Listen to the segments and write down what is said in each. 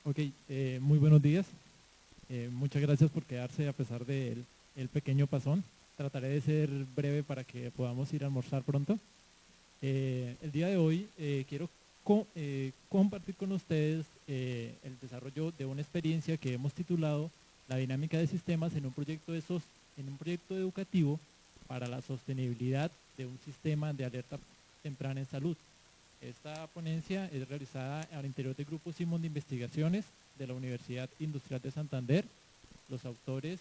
Ok, muy buenos días. Muchas gracias por quedarse a pesar del el pequeño pasón. Trataré de ser breve para que podamos ir a almorzar pronto. El día de hoy quiero compartir con ustedes el desarrollo de una experiencia que hemos titulado La dinámica de sistemas en un proyecto, en un proyecto educativo para la sostenibilidad de un sistema de alerta temprana en salud. Esta ponencia es realizada al interior del Grupo Simón de Investigaciones de la Universidad Industrial de Santander. Los autores,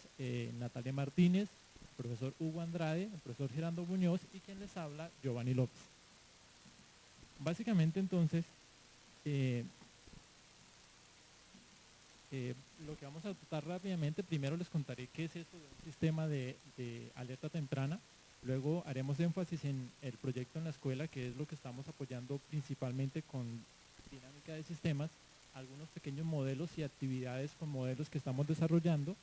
Natalia Martínez, el profesor Hugo Andrade, el profesor Gerardo Muñoz y quien les habla, Giovanni López. Básicamente entonces, eh, lo que vamos a tratar rápidamente, primero les contaré qué es esto de un sistema de alerta temprana. Luego haremos énfasis en el proyecto en la escuela, que es lo que estamos apoyando principalmente con dinámica de sistemas, algunos pequeños modelos y actividades con modelos que estamos desarrollando,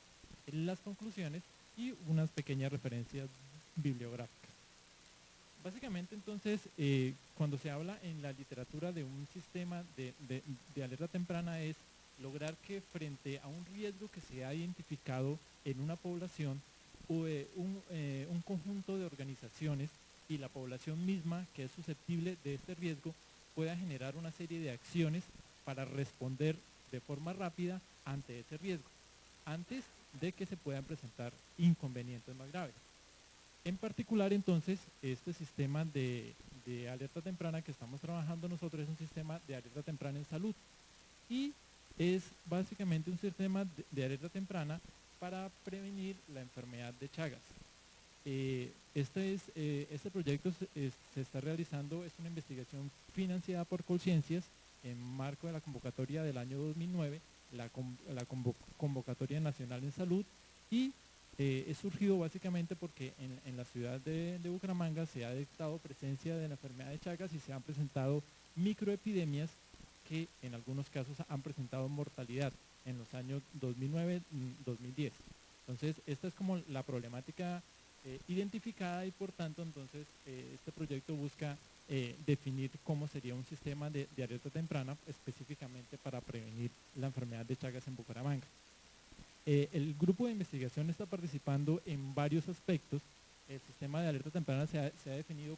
en las conclusiones y unas pequeñas referencias bibliográficas. Básicamente entonces, cuando se habla en la literatura de un sistema de alerta temprana es lograr que frente a un riesgo que se ha identificado en una población, un conjunto de organizaciones y la población misma que es susceptible de este riesgo pueda generar una serie de acciones para responder de forma rápida ante ese riesgo, antes de que se puedan presentar inconvenientes más graves. En particular, entonces, este sistema de alerta temprana que estamos trabajando nosotros es un sistema de alerta temprana en salud y es básicamente un sistema de alerta temprana para prevenir la enfermedad de Chagas. Este proyecto se está realizando, es una investigación financiada por Colciencias en marco de la convocatoria del año 2009, la convocatoria nacional en salud, y es surgido básicamente porque en la ciudad de Bucaramanga se ha detectado presencia de la enfermedad de Chagas y se han presentado microepidemias que en algunos casos han presentado mortalidad en los años 2009-2010. Entonces, esta es como la problemática identificada y por tanto entonces este proyecto busca definir cómo sería un sistema de alerta temprana específicamente para prevenir la enfermedad de Chagas en Bucaramanga. El grupo de investigación está participando en varios aspectos. El sistema de alerta temprana se ha definido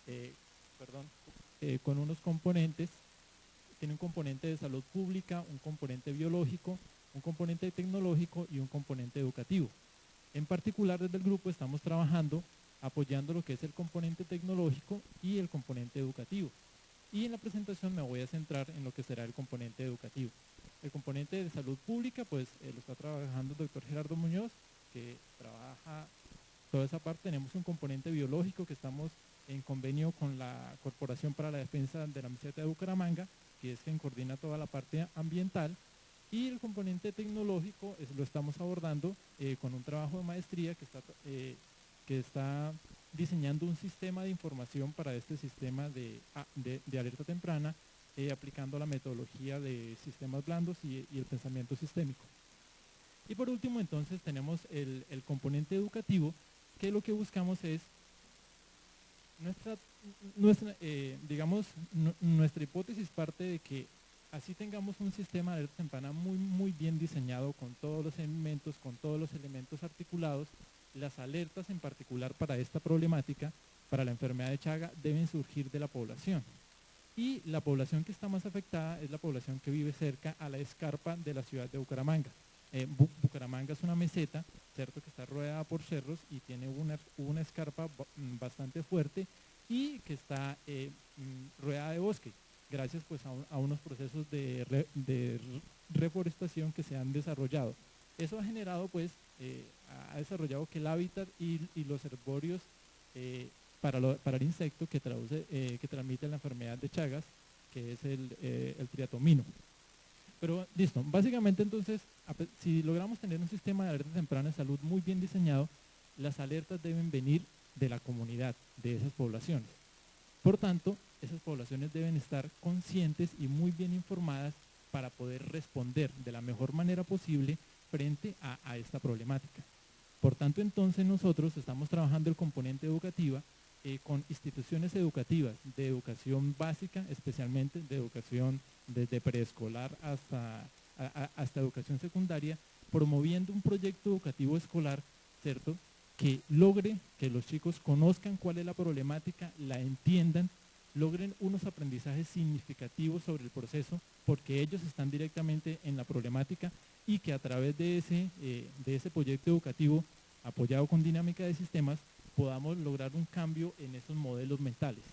eh, con unos componentes. Tiene un componente de salud pública, un componente biológico, un componente tecnológico y un componente educativo. En particular, desde el grupo estamos trabajando apoyando lo que es el componente tecnológico y el componente educativo. Y en la presentación me voy a centrar en lo que será el componente educativo. El componente de salud pública, pues lo está trabajando el doctor Gerardo Muñoz, que trabaja toda esa parte. Tenemos un componente biológico que estamos en convenio con la Corporación para la Defensa de la Meseta de Bucaramanga, que es quien coordina toda la parte ambiental. Y el componente tecnológico lo estamos abordando con un trabajo de maestría que está diseñando un sistema de información para este sistema de alerta temprana, aplicando la metodología de sistemas blandos y el pensamiento sistémico. Y por último, entonces, tenemos el componente educativo, que lo que buscamos es nuestra hipótesis parte de que así tengamos un sistema de alerta temprana muy bien diseñado, con todos los elementos, con todos los elementos articulados, las alertas en particular para esta problemática, para la enfermedad de Chaga, deben surgir de la población. Y la población que está más afectada es la población que vive cerca a la escarpa de la ciudad de Bucaramanga. Bucaramanga es una meseta, cierto, que está rodeada por cerros y tiene una escarpa bastante fuerte y que está rodeada de bosque, gracias pues a unos procesos de reforestación que se han desarrollado. Eso ha generado pues, ha desarrollado que el hábitat y los herborios para el insecto que transmite la enfermedad de Chagas, que es el triatomino. Pero listo, básicamente entonces, si logramos tener un sistema de alerta temprana de salud muy bien diseñado, las alertas deben venir de la comunidad, de esas poblaciones. Por tanto, esas poblaciones deben estar conscientes y muy bien informadas para poder responder de la mejor manera posible frente a esta problemática. Por tanto, entonces nosotros estamos trabajando el componente educativa con instituciones educativas, de educación básica, especialmente de educación desde preescolar hasta educación secundaria, promoviendo un proyecto educativo escolar, ¿cierto?, que logre que los chicos conozcan cuál es la problemática, la entiendan, logren unos aprendizajes significativos sobre el proceso, porque ellos están directamente en la problemática, y que a través de ese proyecto educativo apoyado con dinámica de sistemas podamos lograr un cambio en esos modelos mentales,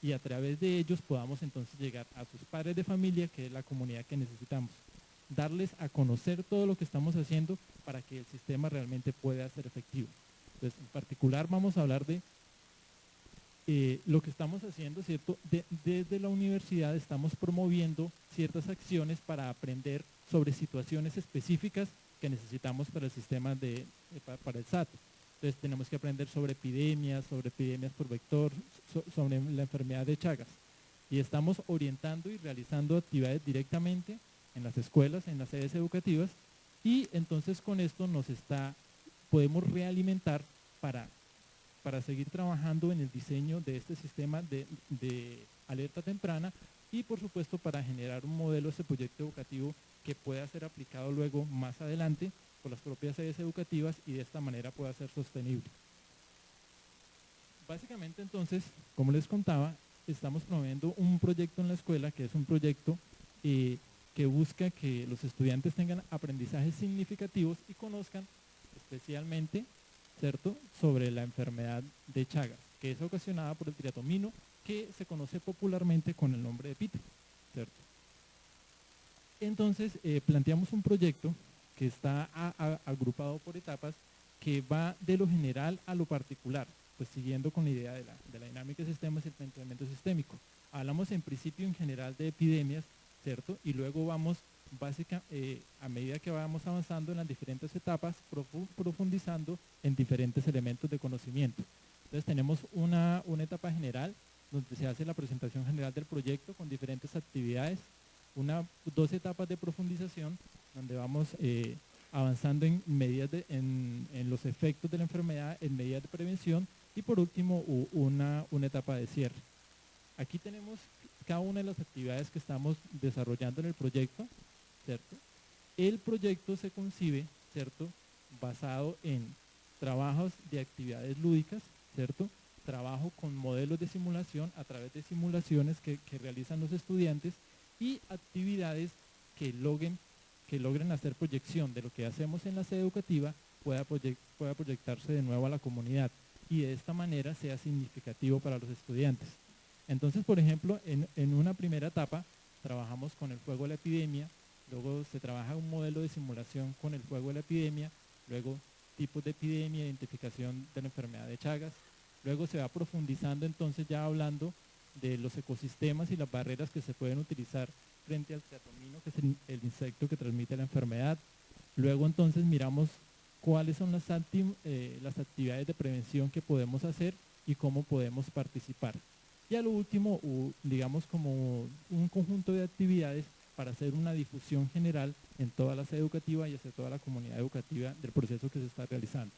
y a través de ellos podamos entonces llegar a sus padres de familia, que es la comunidad que necesitamos, darles a conocer todo lo que estamos haciendo para que el sistema realmente pueda ser efectivo. Entonces, en particular vamos a hablar de lo que estamos haciendo, ¿cierto? Desde la universidad estamos promoviendo ciertas acciones para aprender sobre situaciones específicas que necesitamos para el sistema para el SAT. Entonces tenemos que aprender sobre epidemias por vector, sobre la enfermedad de Chagas. Y estamos orientando y realizando actividades directamente en las escuelas, en las sedes educativas, y entonces con esto podemos realimentar para seguir trabajando en el diseño de este sistema de alerta temprana, y por supuesto para generar un modelo, ese proyecto educativo que pueda ser aplicado luego más adelante por las propias sedes educativas, y de esta manera pueda ser sostenible. Básicamente entonces, como les contaba, estamos promoviendo un proyecto en la escuela, que es un proyecto que busca que los estudiantes tengan aprendizajes significativos y conozcan especialmente, ¿cierto?, sobre la enfermedad de Chagas, que es ocasionada por el triatomino, que se conoce popularmente con el nombre de pito, ¿cierto? Entonces, planteamos un proyecto que está agrupado por etapas, que va de lo general a lo particular, pues siguiendo con la idea de la dinámica de sistemas y el planteamiento sistémico. Hablamos en principio en general de epidemias, ¿cierto? Y luego vamos, a medida que vamos avanzando en las diferentes etapas, profundizando en diferentes elementos de conocimiento. Entonces tenemos una etapa general, donde se hace la presentación general del proyecto con diferentes actividades, dos etapas de profundización, donde vamos avanzando en medidas en los efectos de la enfermedad, en medidas de prevención, y por último una etapa de cierre. Aquí tenemos cada una de las actividades que estamos desarrollando en el proyecto, ¿cierto? El proyecto se concibe, ¿cierto?, basado en trabajos de actividades lúdicas, ¿cierto?, trabajo con modelos de simulación a través de simulaciones que realizan los estudiantes, y actividades que logren hacer proyección de lo que hacemos en la sede educativa, pueda proyectarse de nuevo a la comunidad, y de esta manera sea significativo para los estudiantes. Entonces, por ejemplo, en una primera etapa trabajamos con el fuego de la epidemia, luego se trabaja un modelo de simulación con el fuego de la epidemia, luego tipos de epidemia, identificación de la enfermedad de Chagas, luego se va profundizando entonces ya hablando de los ecosistemas y las barreras que se pueden utilizar frente al triatomino, que es el insecto que transmite la enfermedad. Luego entonces miramos cuáles son las actividades de prevención que podemos hacer y cómo podemos participar. Y a lo último, digamos como un conjunto de actividades para hacer una difusión general en toda la sede educativa y hacia toda la comunidad educativa del proceso que se está realizando.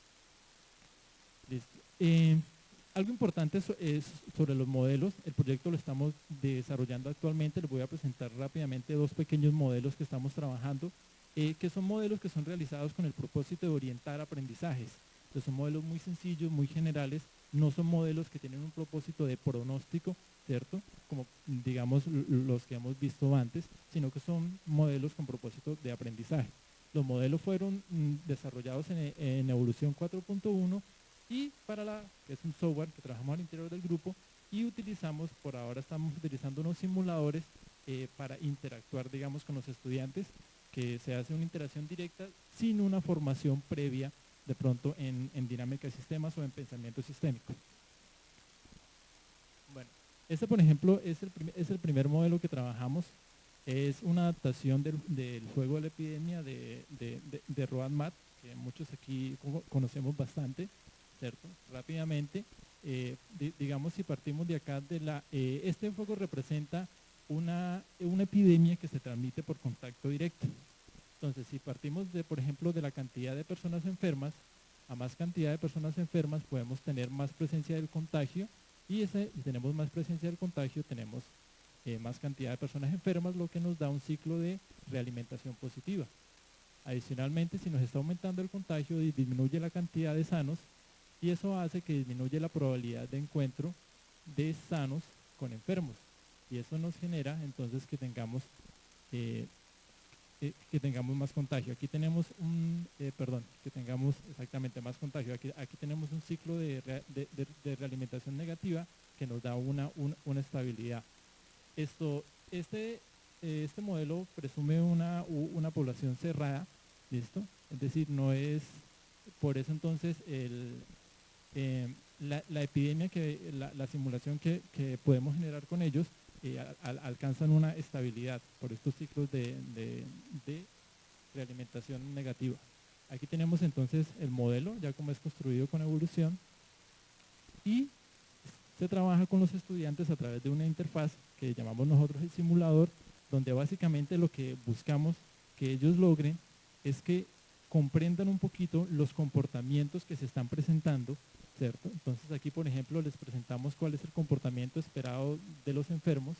Listo. Algo importante es sobre los modelos. El proyecto lo estamos desarrollando actualmente. Les voy a presentar rápidamente dos pequeños modelos que estamos trabajando, que son modelos que son realizados con el propósito de orientar aprendizajes. Entonces, son modelos muy sencillos, muy generales, no son modelos que tienen un propósito de pronóstico, ¿cierto?, como digamos los que hemos visto antes, sino que son modelos con propósito de aprendizaje. Los modelos fueron desarrollados en Evolución 4.1, y que es un software que trabajamos al interior del grupo, y por ahora estamos utilizando unos simuladores para interactuar, digamos, con los estudiantes, que se hace una interacción directa sin una formación previa de pronto en dinámica de sistemas o en pensamiento sistémico. Bueno, este por ejemplo es el primer modelo que trabajamos. Es una adaptación del juego de la epidemia de Roald Mat, que muchos aquí conocemos bastante, ¿cierto? Rápidamente, digamos, si partimos de acá, este juego representa una epidemia que se transmite por contacto directo. Entonces, si partimos por ejemplo, de la cantidad de personas enfermas, a más cantidad de personas enfermas podemos tener más presencia del contagio, y si tenemos más presencia del contagio tenemos más cantidad de personas enfermas, lo que nos da un ciclo de realimentación positiva. Adicionalmente, si nos está aumentando el contagio, disminuye la cantidad de sanos y eso hace que disminuya la probabilidad de encuentro de sanos con enfermos. Y eso nos genera entonces que tengamos más contagio. Aquí tenemos que tengamos exactamente más contagio. Aquí tenemos un ciclo de realimentación negativa que nos da una estabilidad. Este modelo presume una población cerrada, ¿listo? Es decir, no es, por eso entonces la epidemia, la simulación que podemos generar con ellos alcanzan una estabilidad por estos ciclos de realimentación negativa. Aquí tenemos entonces el modelo, ya como es construido con evolución, y se trabaja con los estudiantes a través de una interfaz que llamamos nosotros el simulador, donde básicamente lo que buscamos que ellos logren es que comprendan un poquito los comportamientos que se están presentando, ¿cierto? Entonces aquí, por ejemplo, les presentamos cuál es el comportamiento esperado de los enfermos,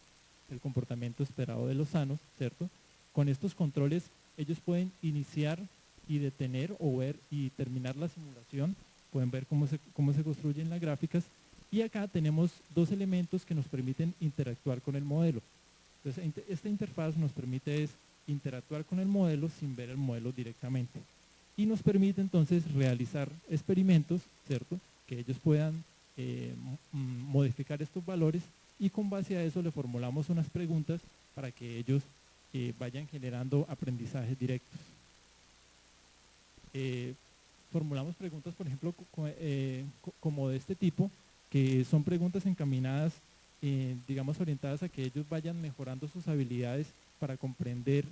el comportamiento esperado de los sanos, ¿cierto? Con estos controles ellos pueden iniciar y detener o ver y terminar la simulación, pueden ver cómo se construyen las gráficas, y acá tenemos dos elementos que nos permiten interactuar con el modelo. Entonces, esta interfaz nos permite interactuar con el modelo sin ver el modelo directamente. Y nos permite entonces realizar experimentos, ¿cierto? Que ellos puedan modificar estos valores y con base a eso le formulamos unas preguntas para que ellos vayan generando aprendizajes directos. Formulamos preguntas, por ejemplo, como de este tipo, que son preguntas encaminadas, digamos, orientadas a que ellos vayan mejorando sus habilidades para comprender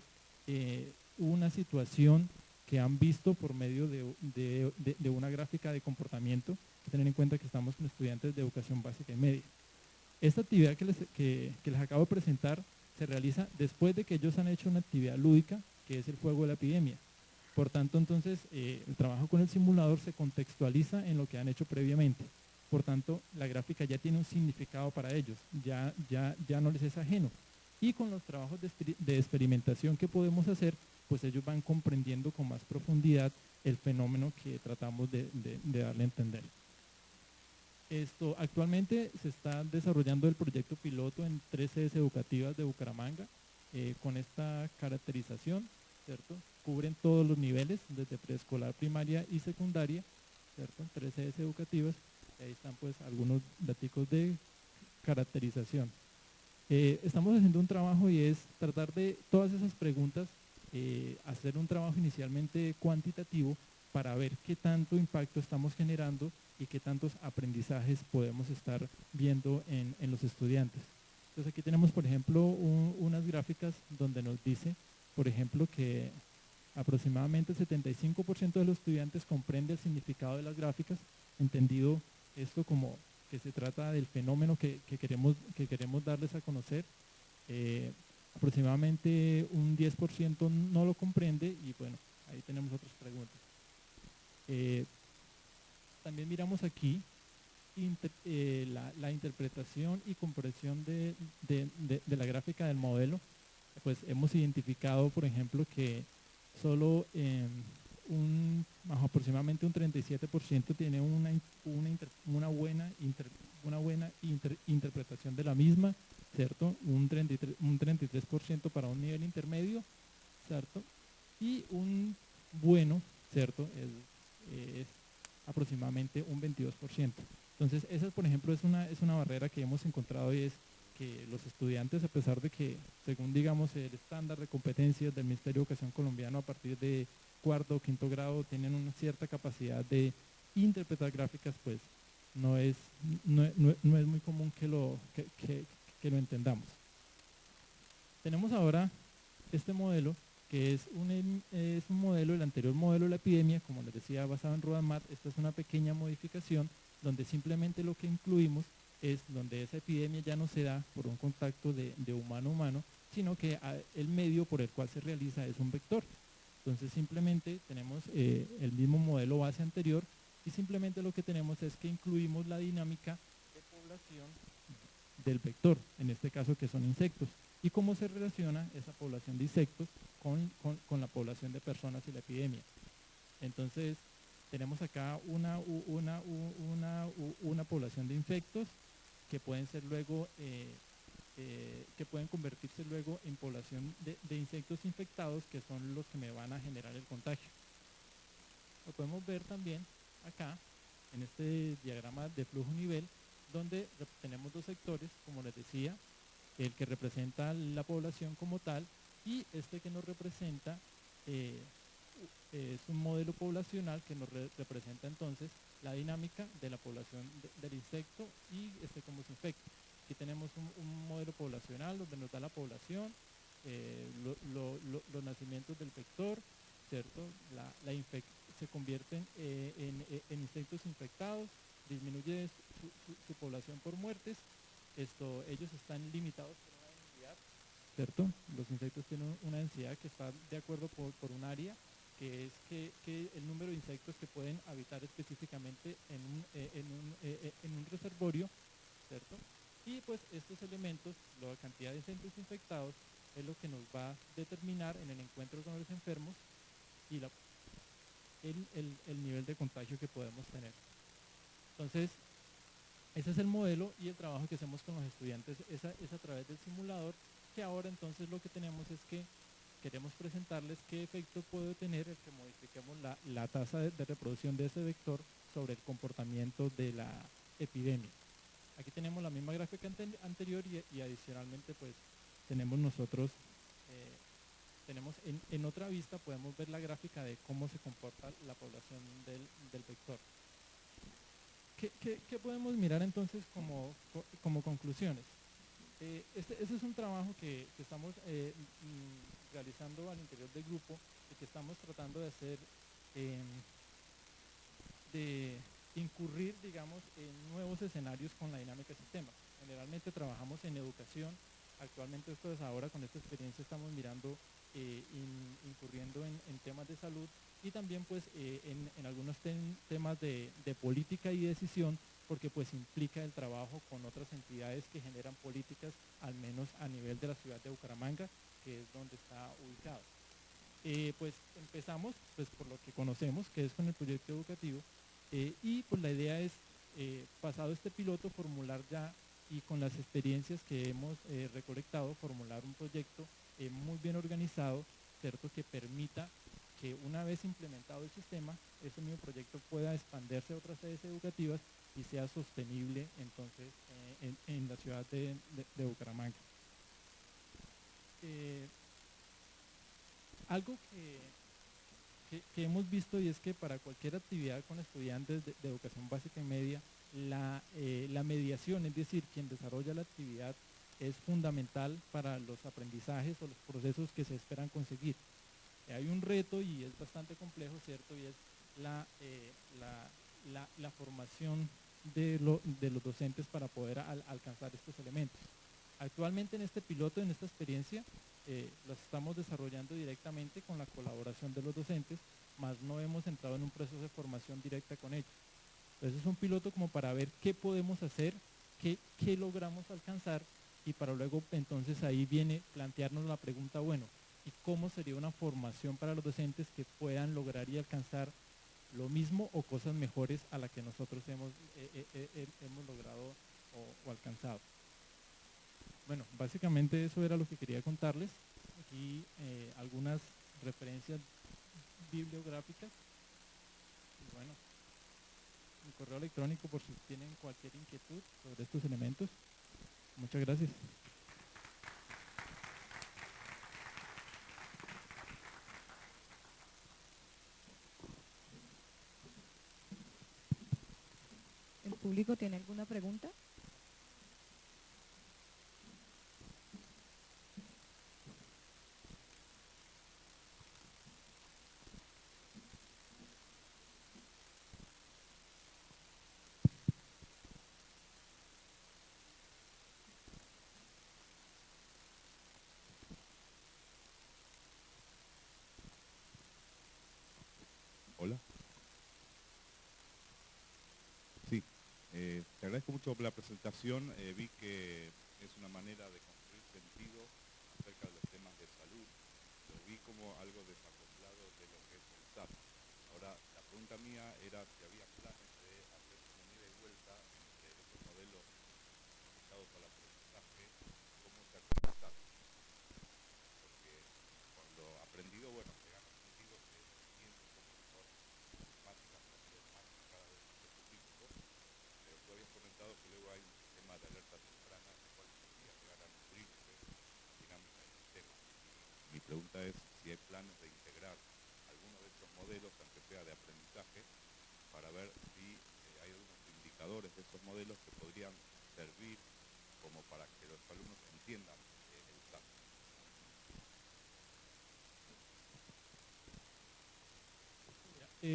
una situación que han visto por medio de una gráfica de comportamiento. Hay que tener en cuenta que estamos con estudiantes de educación básica y media. Esta actividad que les acabo de presentar se realiza después de que ellos han hecho una actividad lúdica, que es el juego de la epidemia. Por tanto, entonces, el trabajo con el simulador se contextualiza en lo que han hecho previamente. Por tanto, la gráfica ya tiene un significado para ellos, ya no les es ajeno. Y con los trabajos de experimentación que podemos hacer, pues ellos van comprendiendo con más profundidad el fenómeno que tratamos de darle a entender. Actualmente se está desarrollando el proyecto piloto en 3 sedes educativas de Bucaramanga con esta caracterización, ¿cierto? Cubren todos los niveles, desde preescolar, primaria y secundaria, ¿cierto? 3 sedes educativas. Ahí están pues algunos datos de caracterización. Estamos haciendo un trabajo y es tratar de todas esas preguntas, hacer un trabajo inicialmente cuantitativo para ver qué tanto impacto estamos generando y qué tantos aprendizajes podemos estar viendo en los estudiantes. Entonces aquí tenemos, por ejemplo, unas gráficas donde nos dice, por ejemplo, que aproximadamente el 75% de los estudiantes comprende el significado de las gráficas, entendido esto como que se trata del fenómeno que queremos darles a conocer. Aproximadamente un 10% no lo comprende y bueno, ahí tenemos otras preguntas. También miramos aquí la interpretación y comprensión de la gráfica del modelo. Pues hemos identificado, por ejemplo, que solo aproximadamente un 37% tiene una buena interpretación de la misma, ¿cierto? Un 33% para un nivel intermedio, ¿cierto? Y un bueno, ¿cierto? Es aproximadamente un 22%. Entonces, esa, por ejemplo, es una barrera que hemos encontrado y es que los estudiantes, a pesar de que, según digamos el estándar de competencias del Ministerio de Educación colombiano, a partir de 4º o 5º grado tienen una cierta capacidad de interpretar gráficas, pues no es muy común que lo entendamos. Tenemos ahora este modelo, que es un modelo, el anterior modelo de la epidemia, como les decía, basado en Rodamart. Esta es una pequeña modificación donde simplemente lo que incluimos es donde esa epidemia ya no se da por un contacto de humano a humano, sino que el medio por el cual se realiza es un vector. Entonces simplemente tenemos el mismo modelo base anterior y simplemente lo que tenemos es que incluimos la dinámica de población del vector, en este caso que son insectos, y cómo se relaciona esa población de insectos con la población de personas y la epidemia. Entonces, tenemos acá una población de insectos que pueden ser luego, que pueden convertirse luego en población de insectos infectados, que son los que me van a generar el contagio. Lo podemos ver también acá, en este diagrama de flujo nivel, donde tenemos dos sectores, como les decía, el que representa la población como tal, y este que nos representa es un modelo poblacional que nos representa entonces la dinámica de la población del insecto y cómo se infecta. Aquí tenemos un modelo poblacional donde nos da la población, los nacimientos del vector, ¿cierto? Se convierten en insectos infectados, disminuye su población por muertes. Ellos están limitados por una densidad, ¿cierto? Los insectos tienen una densidad que está de acuerdo por un área, que es que el número de insectos que pueden habitar específicamente en un reservorio, ¿cierto? Y pues estos elementos, la cantidad de insectos infectados, es lo que nos va a determinar en el encuentro con los enfermos y el nivel de contagio que podemos tener. Entonces, ese es el modelo, y el trabajo que hacemos con los estudiantes es a través del simulador, que ahora entonces lo que tenemos es que queremos presentarles qué efecto puede tener el que modifiquemos la tasa de reproducción de ese vector sobre el comportamiento de la epidemia. Aquí tenemos la misma gráfica anterior y adicionalmente pues tenemos nosotros, en otra vista podemos ver la gráfica de cómo se comporta la población del vector. ¿Qué podemos mirar entonces como conclusiones? Ese es un trabajo que estamos realizando al interior del grupo y que estamos tratando de hacer, de incurrir, digamos, en nuevos escenarios con la dinámica de sistemas. Generalmente trabajamos en educación. Actualmente, pues ahora con esta experiencia estamos mirando, incurriendo en temas de salud, y también pues en algunos temas de política y decisión, porque pues implica el trabajo con otras entidades que generan políticas, al menos a nivel de la ciudad de Bucaramanga, que es donde está ubicado. Pues empezamos pues por lo que conocemos, que es con el proyecto educativo, y pues la idea es, pasado este piloto, formular ya, y con las experiencias que hemos recolectado, formular un proyecto muy bien organizado, ¿cierto?, que permita que una vez implementado el sistema, ese mismo proyecto pueda expandirse a otras sedes educativas y sea sostenible entonces en la ciudad de Bucaramanga. Algo que hemos visto, y es que para cualquier actividad con estudiantes de educación básica y media, la mediación, es decir, quien desarrolla la actividad, es fundamental para los aprendizajes o los procesos que se esperan conseguir. Hay un reto y es bastante complejo, ¿cierto? Y es la formación de los docentes para poder alcanzar estos elementos. Actualmente en este piloto, en esta experiencia, los estamos desarrollando directamente con la colaboración de los docentes, más no hemos entrado en un proceso de formación directa con ellos. Entonces es un piloto como para ver qué podemos hacer, qué logramos alcanzar, y para luego entonces ahí viene plantearnos la pregunta, bueno, ¿y cómo sería una formación para los docentes que puedan lograr y alcanzar lo mismo o cosas mejores a la que nosotros hemos logrado o alcanzado? Bueno, básicamente eso era lo que quería contarles. Aquí algunas referencias bibliográficas. Y bueno, mi correo electrónico por si tienen cualquier inquietud sobre estos elementos. Muchas gracias. ¿El público tiene alguna pregunta? Hola. Sí, Te agradezco mucho por la presentación. Vi que es una manera de construir sentido acerca de los temas de salud. Lo vi como algo desacoplado de lo que es el SAT. Ahora, la pregunta mía era si había planes de hacer como un ida y vuelta entre los modelos utilizados para el aprendizaje, cómo se actualiza. Porque con lo aprendido, bueno, se gana sentido, se entiende un poco mejor matemáticas a nivel más cada vez más específico. Pero tú habías comentado que luego hay un sistema de alerta temprana en el cual podría llegar a nutrirse la dinámica del sistema. Mi pregunta es si hay planes de integrar algunos de estos modelos, aunque sea de aprendizaje, para ver si hay algunos indicadores de esos modelos que podrían servir como para que los alumnos entiendan el SAT.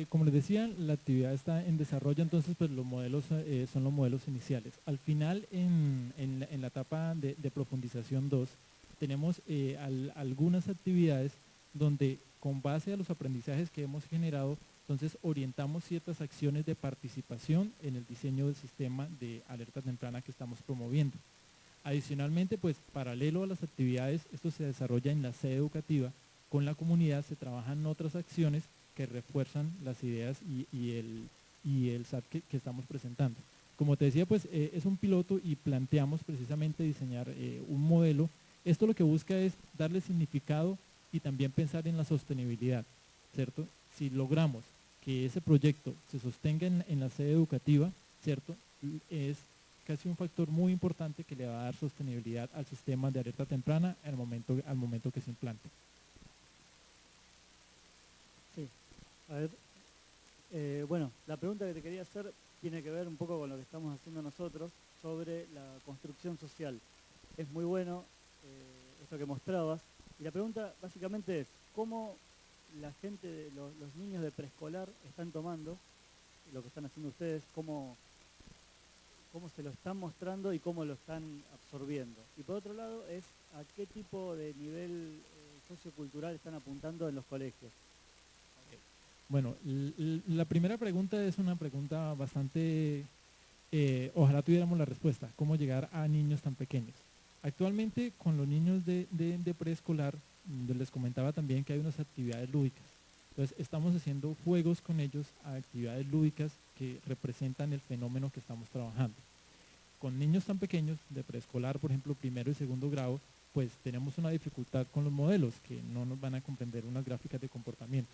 Como les decía, la actividad está en desarrollo, entonces pues los modelos son los modelos iniciales. Al final, en la etapa de profundización 2, tenemos algunas actividades donde con base a los aprendizajes que hemos generado, entonces orientamos ciertas acciones de participación en el diseño del sistema de alerta temprana que estamos promoviendo. Adicionalmente, pues paralelo a las actividades, esto se desarrolla en la sede educativa, con la comunidad se trabajan otras acciones que refuerzan las ideas y el SAT que estamos presentando. Como te decía, pues es un piloto y planteamos precisamente diseñar un modelo. Esto lo que busca es darle significado y también pensar en la sostenibilidad, ¿cierto? Si logramos que ese proyecto se sostenga en la sede educativa, ¿cierto? Es casi un factor muy importante que le va a dar sostenibilidad al sistema de alerta temprana al momento que se implante. Sí, a ver, bueno, la pregunta que te quería hacer tiene que ver un poco con lo que estamos haciendo nosotros sobre la construcción social. Es muy bueno esto que mostrabas, y la pregunta básicamente es, ¿cómo la gente, los niños de preescolar están tomando lo que están haciendo ustedes, cómo se lo están mostrando y cómo lo están absorbiendo? Y por otro lado es a qué tipo de nivel sociocultural están apuntando en los colegios. Bueno, la primera pregunta es una pregunta bastante, ojalá tuviéramos la respuesta, ¿cómo llegar a niños tan pequeños? Actualmente con los niños de preescolar, les comentaba también que hay unas actividades lúdicas. Entonces estamos haciendo juegos con ellos, actividades lúdicas que representan el fenómeno que estamos trabajando. Con niños tan pequeños, de preescolar, por ejemplo, primero y segundo grado, pues tenemos una dificultad con los modelos, que no nos van a comprender unas gráficas de comportamiento.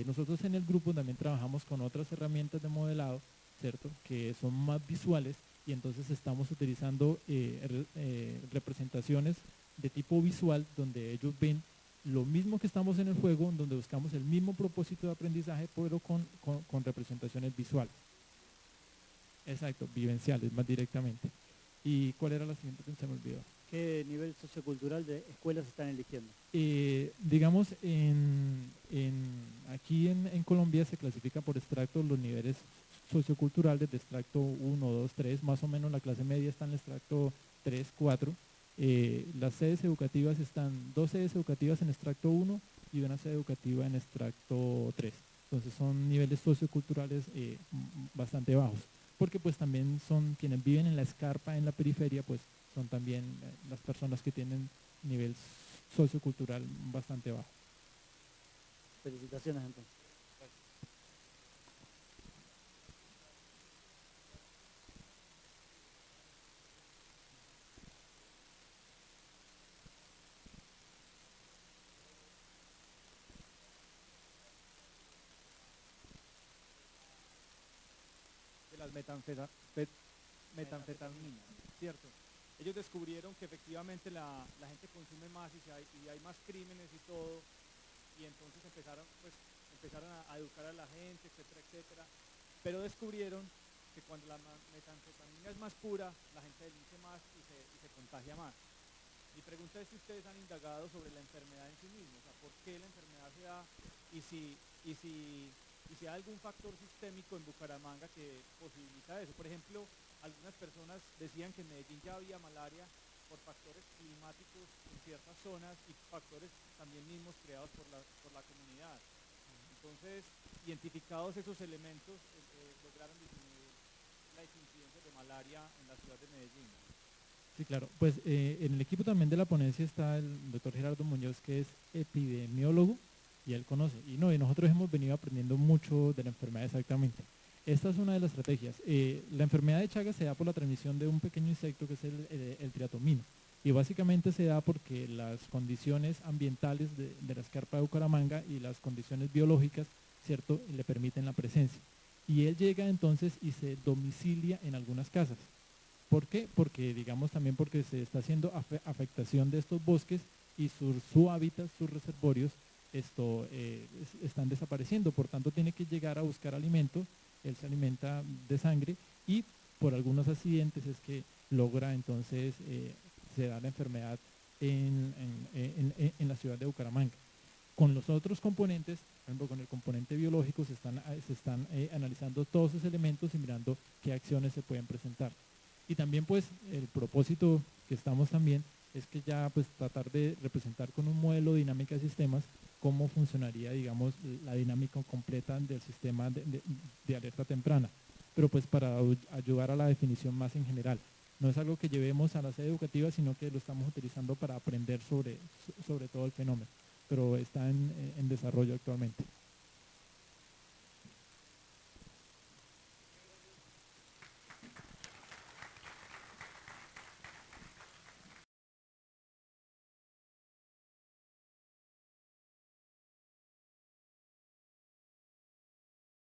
Nosotros en el grupo también trabajamos con otras herramientas de modelado, ¿cierto? Que son más visuales y entonces estamos utilizando representaciones de tipo visual donde ellos ven lo mismo que estamos en el juego, donde buscamos el mismo propósito de aprendizaje, pero con representaciones visuales. Exacto, vivenciales más directamente. ¿Y cuál era la siguiente? Se me olvidó. ¿Qué nivel sociocultural de escuelas están eligiendo? Digamos, aquí en Colombia se clasifica por extractos los niveles socioculturales de extracto 1, 2, 3, más o menos la clase media está en el extracto 3, 4. Las sedes educativas están, 2 sedes educativas en extracto 1 y una sede educativa en extracto 3. Entonces son niveles socioculturales bastante bajos, porque pues también son quienes viven en la escarpa, en la periferia, pues son también las personas que tienen nivel sociocultural bastante bajo. Felicitaciones entonces. De las metanfetaminas, ¿cierto? Ellos descubrieron que efectivamente la gente consume más y hay más crímenes y todo, y entonces empezaron a educar a la gente, etcétera, etcétera, pero descubrieron que cuando la metanfetamina es más pura, la gente delinque más y se contagia más. Mi pregunta es si ustedes han indagado sobre la enfermedad en sí misma, o sea, por qué la enfermedad se da y si hay algún factor sistémico en Bucaramanga que posibilita eso. Por ejemplo, algunas personas decían que en Medellín ya había malaria por factores climáticos en ciertas zonas y factores también mismos creados por la comunidad. Entonces, identificados esos elementos, lograron disminuir las incidencias de malaria en la ciudad de Medellín. Sí, claro. Pues en el equipo también de la ponencia está el doctor Gerardo Muñoz, que es epidemiólogo, y él conoce. Y no, y nosotros hemos venido aprendiendo mucho de la enfermedad exactamente. Esta es una de las estrategias. La enfermedad de Chagas se da por la transmisión de un pequeño insecto que es el triatomino. Y básicamente se da porque las condiciones ambientales de la escarpa de Bucaramanga y las condiciones biológicas, ¿cierto?, le permiten la presencia. Y él llega entonces y se domicilia en algunas casas. ¿Por qué? Porque, digamos, también porque se está haciendo afectación de estos bosques y su hábitat, sus reservorios, están desapareciendo. Por tanto, tiene que llegar a buscar alimento. Él se alimenta de sangre y por algunos accidentes es que logra entonces se da la enfermedad en la ciudad de Bucaramanga. Con los otros componentes, por ejemplo, con el componente biológico, se están analizando todos esos elementos y mirando qué acciones se pueden presentar. Y también pues el propósito que estamos también es que ya pues tratar de representar con un modelo de dinámica de sistemas cómo funcionaría, digamos, la dinámica completa del sistema de alerta temprana, pero pues para ayudar a la definición más en general. No es algo que llevemos a la sede educativa, sino que lo estamos utilizando para aprender sobre todo el fenómeno, pero está en desarrollo actualmente.